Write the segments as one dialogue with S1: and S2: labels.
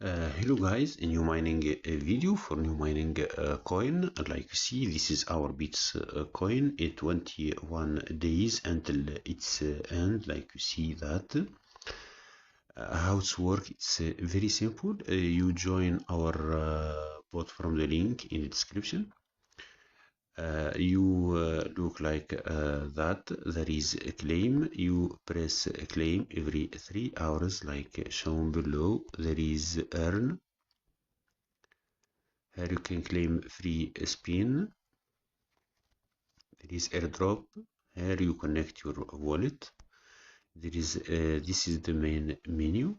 S1: Hello guys, a new mining video for new mining coin. Like you see, this is our bits coin. 21 days until its end. Like you see that. How it's work? It's very simple. You join our bot from the link in the description. You look like that. There is a claim. You press claim every 3 hours, like shown below. There is earn. Here you can claim free spin. There is airdrop. Here you connect your wallet. There is this is the main menu.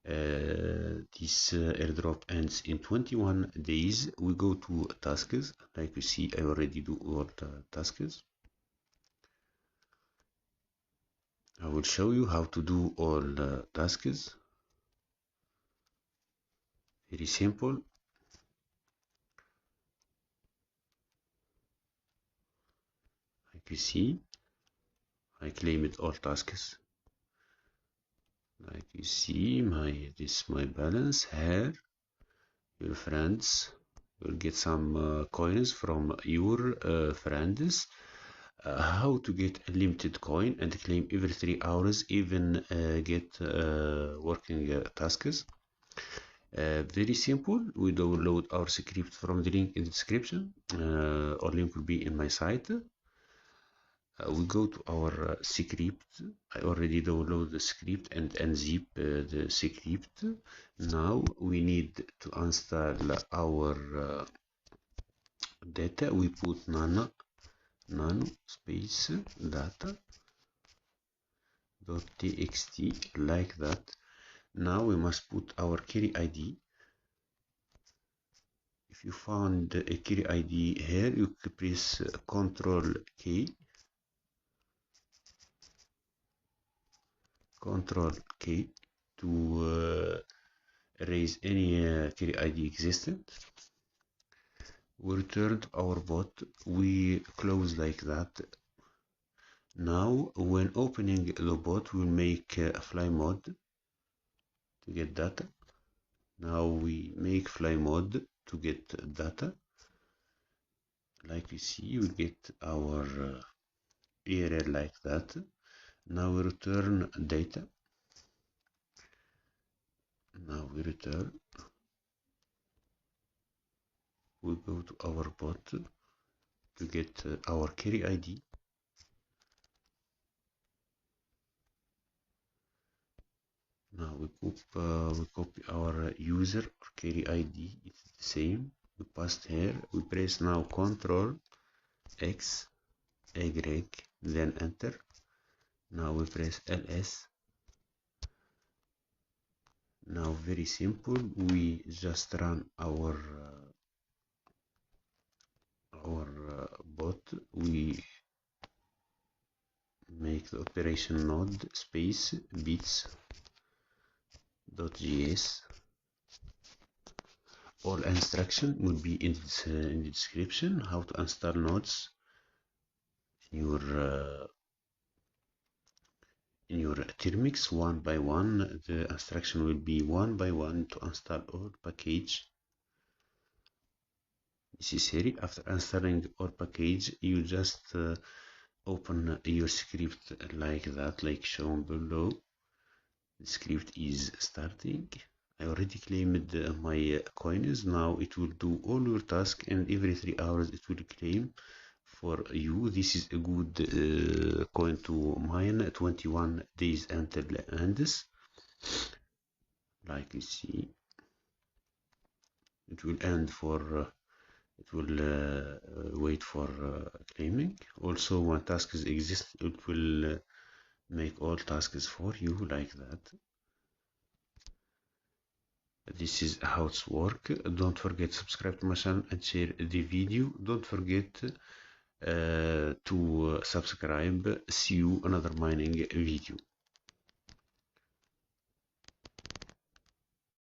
S1: This airdrop ends in 21 days. We go to tasks. Like you see, I already do all the tasks. I will show you how to do all the tasks. Very simple. Like you see, I claimed all tasks. Like you see, this my balance here. Your friends will get some coins from your friends. How to get a limited coin and claim every 3 hours, even get working tasks. Very simple. We download our script from the link in the description. Our link will be in my site. We go to our script. I already download the script and unzip the script. Now we need to install our data. We put nano space data .txt like that. Now we must put our query ID. If you found a query ID here, you can press Ctrl K to erase any query ID existent. We return to our bot. We close like that. Now, when opening the bot, we'll make a fly mode to get data. Now we make fly mode to get data. Like you see, we get our URL like that. Now we return data. Now we return. We go to our bot to get our query ID. Now we copy our user or query ID. It's the same. We paste here. We press now Ctrl X, Y, then enter. Now we press LS. Now very simple. We just run our bot. We make the operation node space bits.js. All instruction will be in the description. How to install nodes in your Termux one by one. The instruction will be one by one to install all package necessary. After installing all package, you just open your script like that, like shown below. The script is starting. I already claimed my coins. Now it will do all your tasks, and every 3 hours it will claim for you. This is a good coin to mine. 21 days until ends. Like you see, it will end for it will wait for claiming. Also, when tasks exist, it will make all tasks for you like that. This is how it's work. Don't forget to subscribe to my channel and share the video. Don't forget to subscribe. See you another mining video.